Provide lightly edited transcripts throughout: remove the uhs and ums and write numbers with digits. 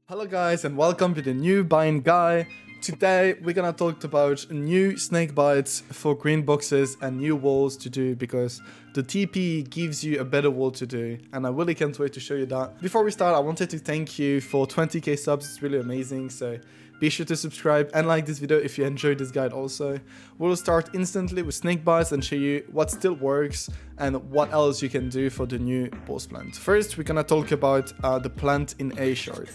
Hello guys and welcome to the new bind guy. Today we're gonna talk about new snake bites for green boxes and new walls to do because the TP gives you a better wall to do and I really can't wait to show you that. Before we start, I wanted to thank you for 20k subs, it's really amazing, so be sure to subscribe and like this video if you enjoyed this guide also. We'll start instantly with snake bites and show you what still works and what else you can do for the new boss plant. First, we're gonna talk about the plant in A shard.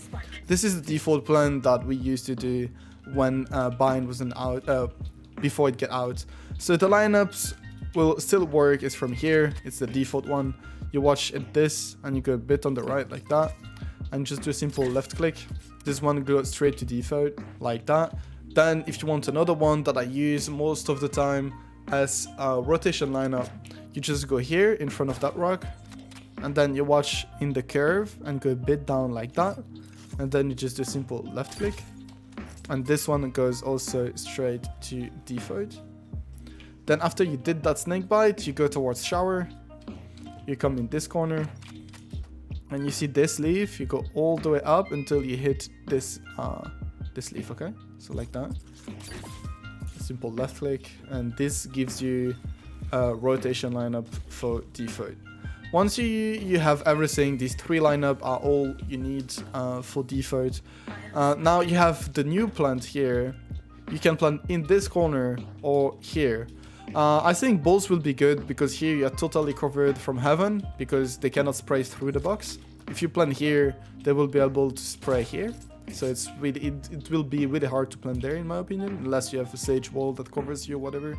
This is the default plant that we used to do when bind wasn't out, before it get out. So the lineups will still work. It's from here, it's the default one. You watch it this and you go a bit on the right like that and just do a simple left click. This one goes straight to default like that. Then if you want another one that I use most of the time as a rotation lineup, you just go here in front of that rock and then you watch in the curve and go a bit down like that, and then you just do a simple left click, and this one goes also straight to default. Then after you did that snake bite, you go towards shower, you come in this corner and you see this leaf, you go all the way up until you hit this this leaf, okay? So like that. A simple left click, and this gives you a rotation lineup for default. Once you have everything, these three lineup are all you need for default. Now you have the new plant here. You can plant in this corner or here. I think both will be good because here you are totally covered from heaven because they cannot spray through the box. If you plant here, they will be able to spray here. So it's really, it will be really hard to plant there in my opinion, unless you have a sage wall that covers you or whatever.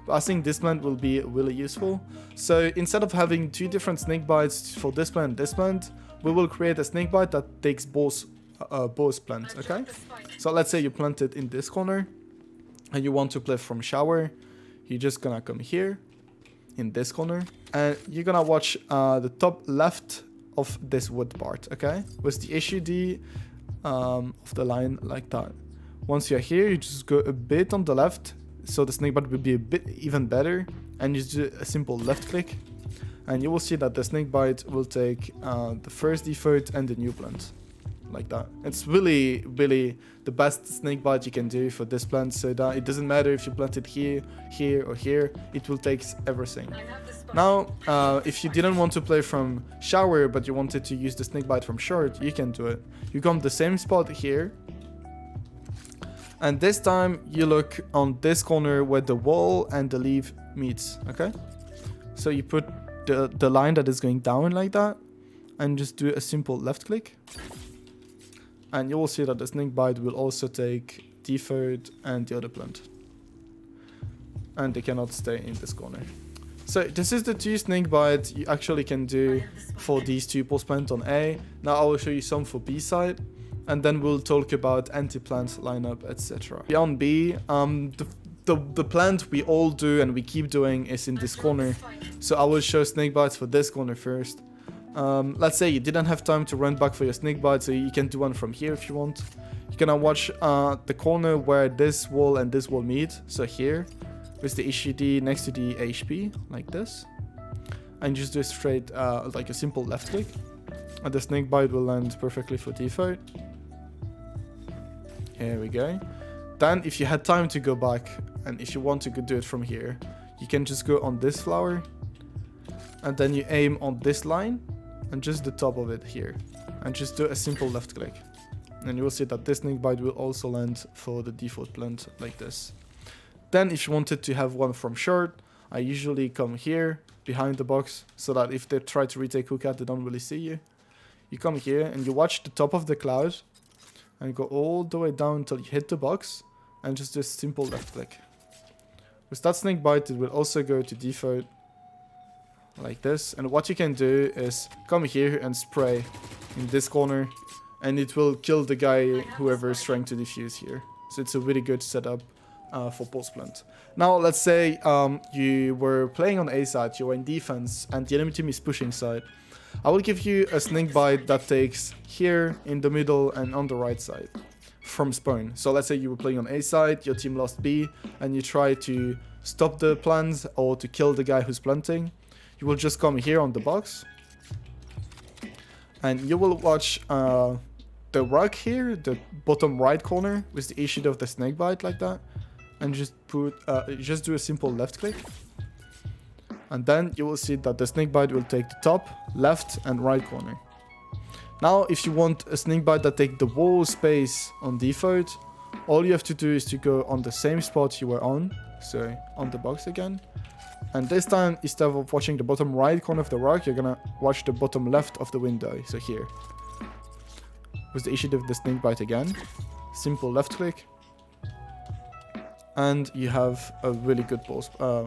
But I think this plant will be really useful. So instead of having two different snake bites for this plant and this plant, we will create a snake bite that takes both plants, okay? So let's say you plant it in this corner and you want to play from shower. You're just gonna come here in this corner and you're gonna watch the top left of this wood part, okay? With the HUD of the line like that. Once you're here, you just go a bit on the left, so the snake bite will be a bit even better, and you do a simple left click, and you will see that the snake bite will take the first default and the new plant. Like that. It's really the best snake bite you can do for this plant, so that it doesn't matter if you plant it here, here or here, it will take everything. Now if you didn't want to play from shower but you wanted to use the snake bite from short, you can do it. You come the same spot here, and this time you look on this corner where the wall and the leaf meets, okay? So you put the line that is going down like that and just do a simple left click. And you will see that the snake bite will also take default and the other plant. And they cannot stay in this corner. So this is the two snake bites you actually can do for these two post plants on A. Now I will show you some for B side. And then we'll talk about anti-plant lineup, etc. On B, the plant we all do and we keep doing is in this corner. So I will show snake bites for this corner first. Let's say you didn't have time to run back for your snake bite, so you can do one from here if you want. You're gonna watch the corner where this wall and this wall meet, so here, with the HUD next to the HP, like this. And just do straight, like a simple left click. And the snake bite will land perfectly for default. Here we go. Then if you had time to go back, and if you want to do it from here, you can just go on this flower. And then you aim on this line. And just the top of it here, and just do a simple left click, and you will see that this snake bite will also land for the default plant like this. Then if you wanted to have one from short, I usually come here behind the box so that if they try to retake hook out, they don't really see you. You come here and you watch the top of the cloud and go all the way down until you hit the box and just do a simple left click. With that snake bite, it will also go to default like this, and what you can do is come here and spray in this corner and it will kill the guy whoever is trying to defuse here. So it's a really good setup for post plant. Now let's say you were playing on A side, you were in defense and the enemy team is pushing side. I will give you a snake bite that takes here in the middle and on the right side from spawn. So let's say you were playing on A side, your team lost B, and you try to stop the plants or to kill the guy who's planting. You will just come here on the box and you will watch the rock here, the bottom right corner, with the issue of the snakebite like that, and just just do a simple left click. And then you will see that the snakebite will take the top, left, and right corner. Now, if you want a snakebite that take the whole space on default, all you have to do is to go on the same spot you were on, so on the box again. And this time, instead of watching the bottom right corner of the rock, you're gonna watch the bottom left of the window, so here. With the issue of the snakebite again, simple left click. And you have a really good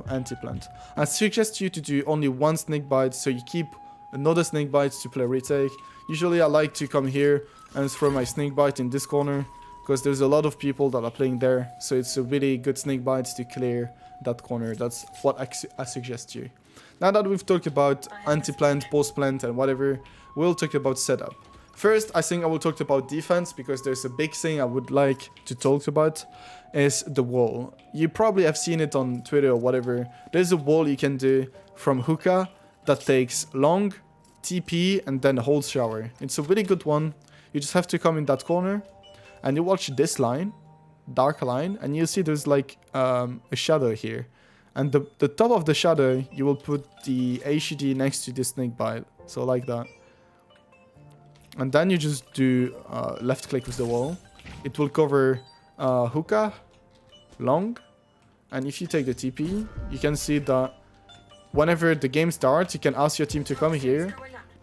anti-plant. I suggest you to do only one snakebite, so you keep another snakebite to play retake. Usually I like to come here and throw my snakebite in this corner, because there's a lot of people that are playing there, so it's a really good snakebite to clear that corner. That's what I suggest you. Now that we've talked about anti-plant, post-plant and whatever, we'll talk about setup. First, I think I will talk about defense, because there's a big thing I would like to talk about, is the wall. You probably have seen it on Twitter or whatever. There's a wall you can do from hookah that takes long, TP, and then hold shower. It's a really good one. You just have to come in that corner, and you watch this line, dark line, and you see there's like a shadow here. And the top of the shadow, you will put the HUD next to the snakebite, so like that. And then you just do left click with the wall. It will cover hookah, long, and if you take the TP, you can see that whenever the game starts, you can ask your team to come here,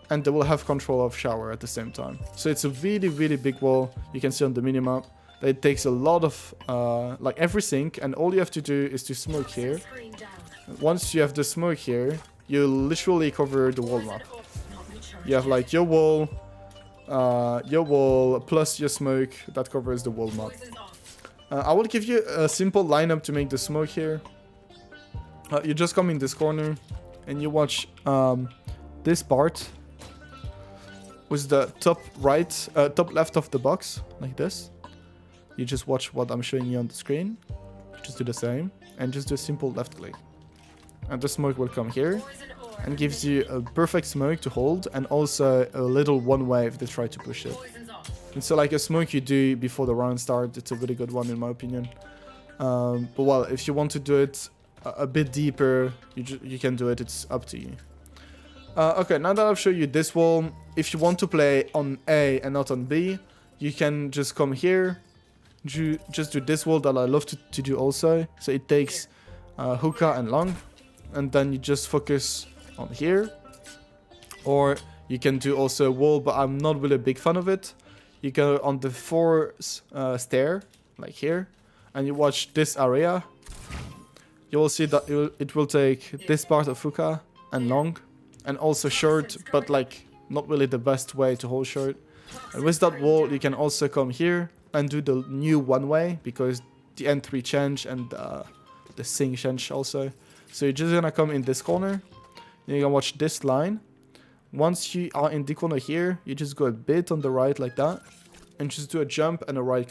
and they will have control of shower at the same time. So it's a really, really big wall. You can see on the minimap that it takes a lot of, like everything, and all you have to do is to smoke here. Once you have the smoke here, you literally cover the wall map. You have like your wall plus your smoke that covers the wall map. I will give you a simple lineup to make the smoke here. You just come in this corner and you watch this part with the top left of the box, like this. You just watch what I'm showing you on the screen. Just do the same and just do a simple left click. And the smoke will come here and gives you a perfect smoke to hold, and also a little one way if they try to push it. And so like a smoke you do before the round starts, it's a really good one in my opinion. But well, if you want to do it a bit deeper, you can do it, it's up to you. Okay, now that I've shown you this wall, if you want to play on A and not on B, you can just come here, just do this wall that I love to do also. So it takes hookah and long, and then you just focus on here. Or you can do also a wall, but I'm not really a big fan of it. You go on the fourth stair, like here, and you watch this area. You will see that it will take this part of hookah and long, and also short, but like not really the best way to hold short. And with that wall, you can also come here and do the new one way, because the N3 change and the sing change also. So you're just gonna come in this corner, then you can watch this line. Once you are in the corner here, you just go a bit on the right like that, and just do a jump and a right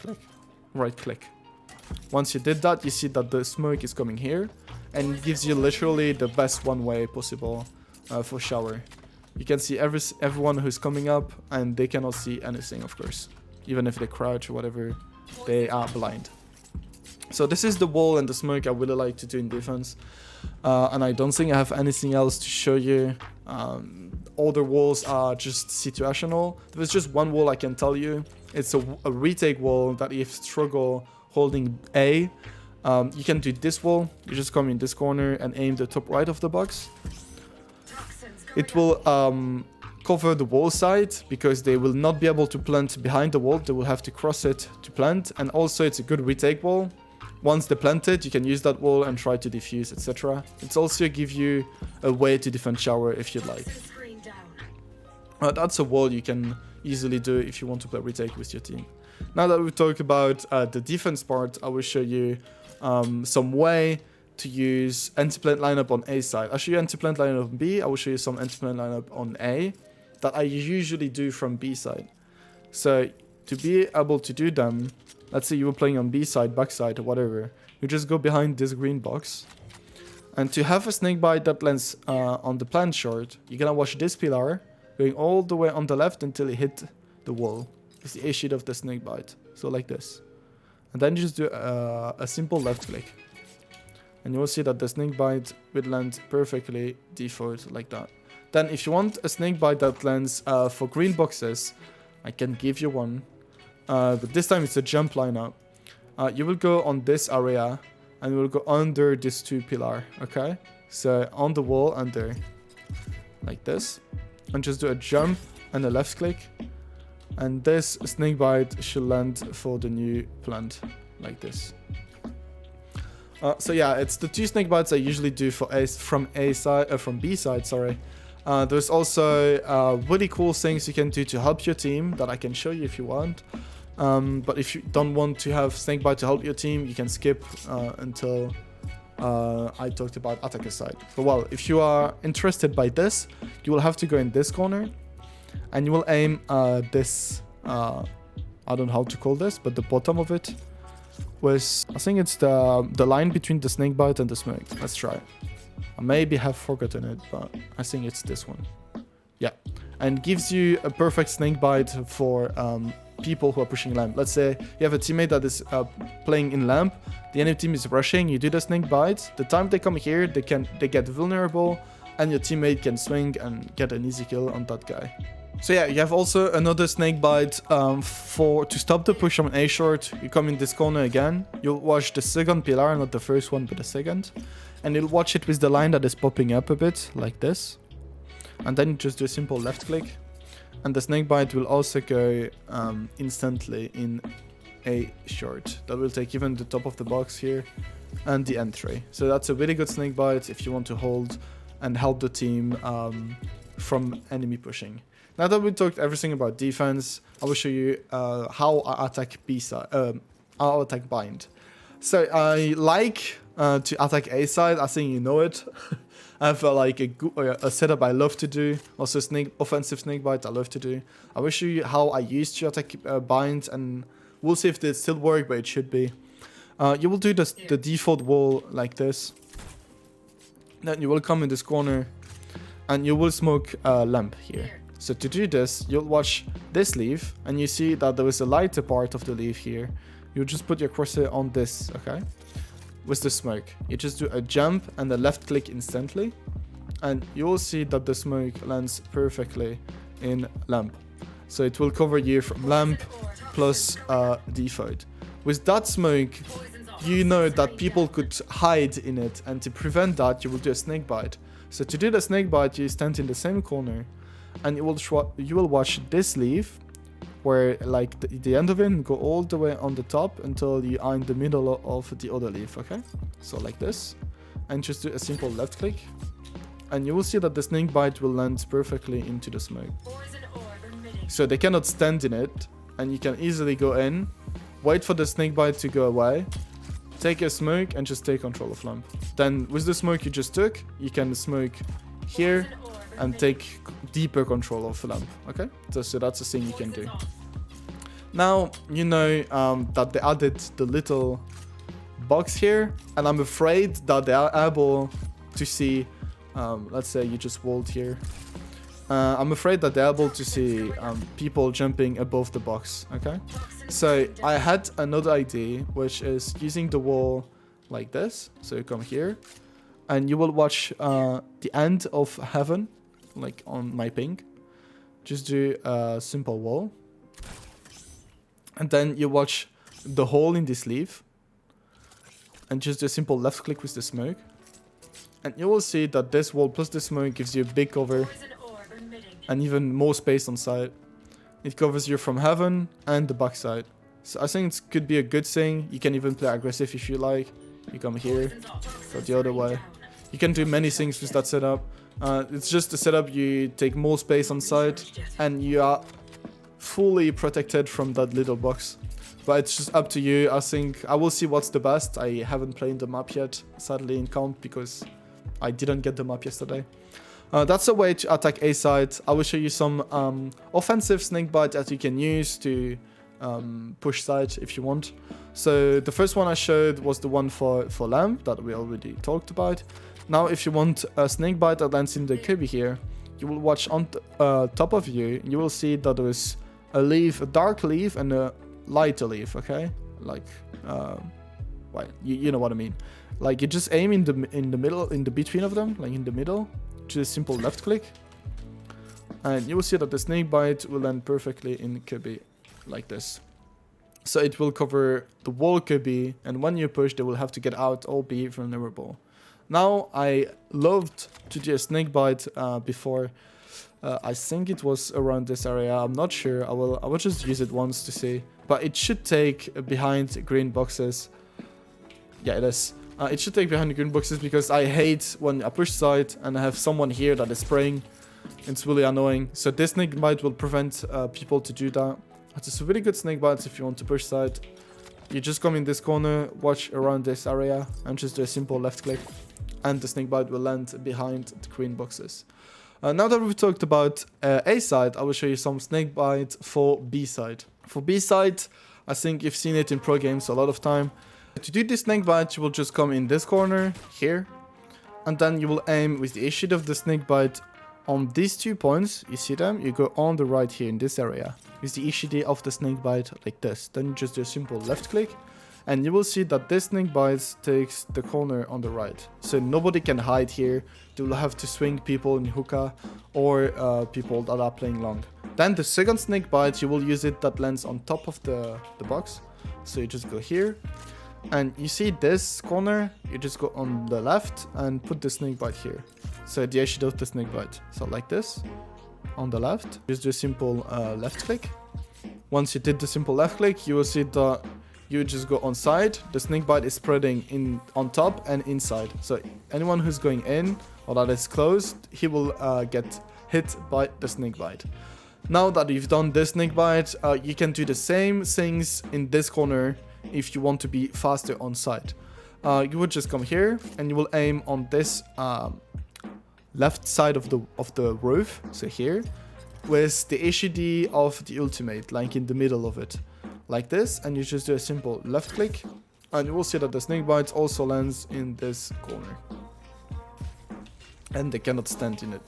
click. Once you did that, you see that the smoke is coming here, and it gives you literally the best one way possible for shower. You can see everyone who's coming up, and they cannot see anything, of course. Even if they crouch or whatever, they are blind. So this is the wall and the smoke I really like to do in defense. And I don't think I have anything else to show you. All the walls are just situational. There's just one wall I can tell you. It's a retake wall that if you struggle holding A, you can do this wall. You just come in this corner and aim the top right of the box. It will cover the wall side, because they will not be able to plant behind the wall. They will have to cross it to plant. And also it's a good retake wall. Once they plant it, you can use that wall and try to defuse, etc. It's also give you a way to defend shower if you'd like. That's a wall you can easily do if you want to play retake with your team. Now that we've talked about the defense part, I will show you some way to use anti-plant lineup on A side. I'll show you anti-plant lineup on B. I will show you some anti-plant lineup on A that I usually do from B side. So to be able to do them, let's say you were playing on B side, back side, or whatever, you just go behind this green box. And to have a snakebite that lands on the plant short, you're gonna watch this pillar going all the way on the left until it hit the wall. is the A sheet of the snake bite. So like this. And then you just do a simple left click. And you will see that the snake bite will land perfectly default like that. Then if you want a snake bite that lands for green boxes, I can give you one. But this time it's a jump lineup. You will go on this area and you will go under this 2 pillar, okay? So on the wall under, like this. And just do a jump and a left click. And this snake bite should land for the new plant, like this. So yeah, it's the 2 snake bites I usually do for from B side, sorry. There's also really cool things you can do to help your team that I can show you if you want. But if you don't want to have snakebite to help your team, you can skip until I talked about attacker side. But well, if you are interested by this, you will have to go in this corner and you will aim this, I don't know how to call this, but the bottom of it was, I think it's the line between the snakebite and the smoke. Let's try. I maybe have forgotten it, but I think it's this one. Yeah, and gives you a perfect snakebite for people who are pushing lamp. Let's say you have a teammate that is playing in lamp, the enemy team is rushing, you do the snake bite, the time they come here, they get vulnerable, and your teammate can swing and get an easy kill on that guy. So yeah, you have also another snake bite to stop the push on A short. You come in this corner again, you'll watch the second pillar, not the first one, but the second. And you'll watch it with the line that is popping up a bit, like this. And then you just do a simple left click. And the snake bite will also go instantly in A short. That will take even the top of the box here and the entry. So that's a really good snake bite if you want to hold and help the team from enemy pushing. Now that we talked everything about defense, I will show you how I attack B side, how I attack bind. So I like to attack A side. I think you know it. I have like a setup I love to do. Also offensive snake bite I love to do. I will show you how I used to attack bind, and we'll see if this still work, but it should be. You will do the default wall like this. Then you will come in this corner and you will smoke a lamp here. So to do this, you'll watch this leaf and you see that there is a lighter part of the leaf here. You just put your crosshair on this, okay? With the smoke. You just do a jump and a left click instantly. And you will see that the smoke lands perfectly in lamp. So it will cover you from lamp plus default. With that smoke, you know that people could hide in it, and to prevent that, you will do a snake bite. So to do the snake bite, you stand in the same corner, and you will watch this leaf, where like the end of it go all the way on the top until you are in the middle of the other leaf. Okay, so like this, and just do a simple left click, and you will see that the snake bite will land perfectly into the smoke. So they cannot stand in it, and you can easily go in, wait for the snake bite to go away, take a smoke and just take control of lamp. Then with the smoke you just took, you can smoke here and take deeper control of lamp. Okay, so that's a thing you can do. Now you know that they added the little box here, and I'm afraid that they are able to see, let's say you just walled here. I'm afraid that they're able to see people jumping above the box, okay? So I had another idea, which is using the wall like this. So you come here, and you will watch the end of heaven, like on my ping. Just do a simple wall. And then you watch the hole in this leaf. And just do a simple left click with the smoke. And you will see that this wall plus the smoke gives you a big cover. And even more space on side. It covers you from heaven and the backside. So I think it could be a good thing. You can even play aggressive if you like. You come here, go the other way. You can do many things with that setup. It's just a setup, you take more space on side and you are fully protected from that little box. But it's just up to you. I think I will see what's the best. I haven't played the map yet, sadly, in comp, because I didn't get the map yesterday. That's a way to attack A side. I will show you some offensive snakebite that you can use to push side if you want. So the first one I showed was the one for lamp that we already talked about. Now if you want a snakebite that lands in the cubby here, you will watch on top of you. You will see that there is a leaf, a dark leaf, and a lighter leaf, okay? Like, well, you know what I mean. Like, you just aim in the middle, in the between of them, like in the middle, just simple left click. And you will see that the snake bite will land perfectly in Kirby, like this. So it will cover the wall Kirby, and when you push, they will have to get out or be vulnerable. Now, I loved to do a snake bite before. I think it was around this area. I'm not sure. I will just use it once to see. But it should take behind green boxes. Yeah, it is. It should take behind the green boxes because I hate when I push side and I have someone here that is spraying. It's really annoying. So this snake bite will prevent people to do that. It's a really good snake bite if you want to push side. You just come in this corner, watch around this area, and just do a simple left click. And the snake bite will land behind the green boxes. Now that we've talked about A side, I will show you some snake bite for B side. For B side, I think you've seen it in pro games a lot of time. To do this snake bite, you will just come in this corner here, and then you will aim with the issue of the snake bite on these 2 points. You see them? You go on the right here in this area with the issue of the snake bite like this. Then you just do a simple left click. And you will see that this snake bite takes the corner on the right. So nobody can hide here. They will have to swing people in hookah or people that are playing long. Then the second snake bite, you will use it that lands on top of the box. So you just go here. And you see this corner, you just go on the left and put the snake bite here. So the edge of the snake bite. So like this, on the left. Just do a simple left click. Once you did the simple left click, you will see that you just go on side. The snake bite is spreading in on top and inside. So anyone who's going in or that is closed, he will get hit by the snake bite. Now that you've done this snake bite, you can do the same things in this corner if you want to be faster on side. You would just come here and you will aim on this left side of the roof, so here, with the HUD of the ultimate, like in the middle of it. Like this, and you just do a simple left click, and you will see that the snake bite also lands in this corner. And they cannot stand in it.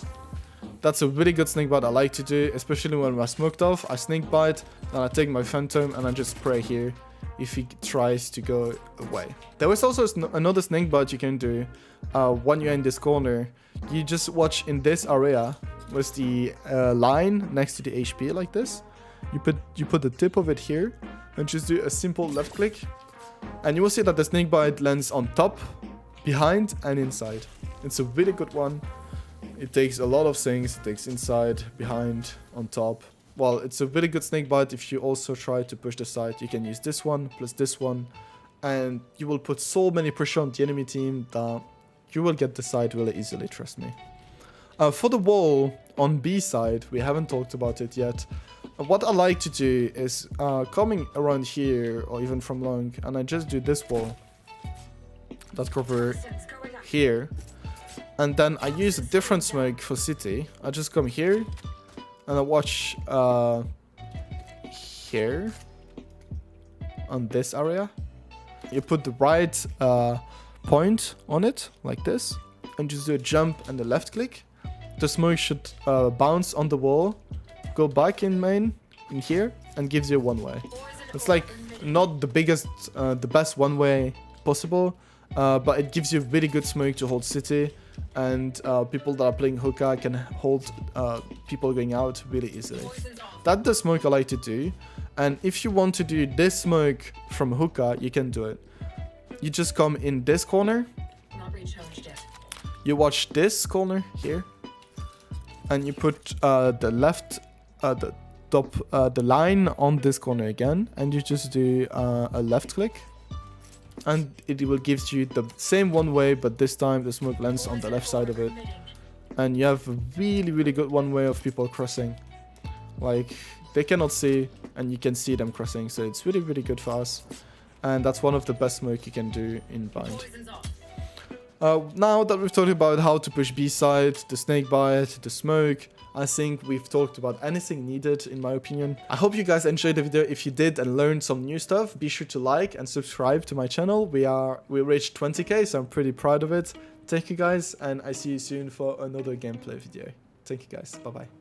That's a really good snake bite I like to do, especially when we're smoked off. I snake bite, then I take my phantom and I just spray here if he tries to go away. There is also another snake bite you can do when you're in this corner. You just watch in this area with the line next to the HP like this. You put the tip of it here and just do a simple left click, and you will see that the snake bite lands on top, behind, and inside. It's a really good one. It takes a lot of things. It takes inside, behind, on top. Well, it's a really good snake bite if you also try to push the side. You can use this one plus this one, and you will put so many pressure on the enemy team that you will get the side really easily, trust me. For the wall on B side, we haven't talked about it yet. What I like to do is coming around here or even from long, and I just do this wall that cover here, and then I use a different smoke for city. I just come here and I watch here on this area. You put the right point on it like this, and just do a jump and a left click. The smoke should bounce on the wall, go back in main in here, and gives you one way. It's like not the biggest, the best one way possible, but it gives you really good smoke to hold city, and people that are playing hookah can hold people going out really easily. That's the smoke I like to do, and if you want to do this smoke from hookah, you can do it. You just come in this corner, you watch this corner here, and you put the left, the top, the line on this corner again, and you just do a left click, and it will give you the same one way, but this time the smoke lands on the left side of it, and you have a really good one way of people crossing. Like, they cannot see, and you can see them crossing, so it's really good for us, and that's one of the best smoke you can do in bind. Now that we've talked about how to push B side, the snake bite, the smoke, I think we've talked about anything needed, in my opinion. I hope you guys enjoyed the video. If you did and learned some new stuff, be sure to like and subscribe to my channel. We reached 20k, so I'm pretty proud of it. Thank you guys, and I see you soon for another gameplay video. Thank you guys. Bye bye.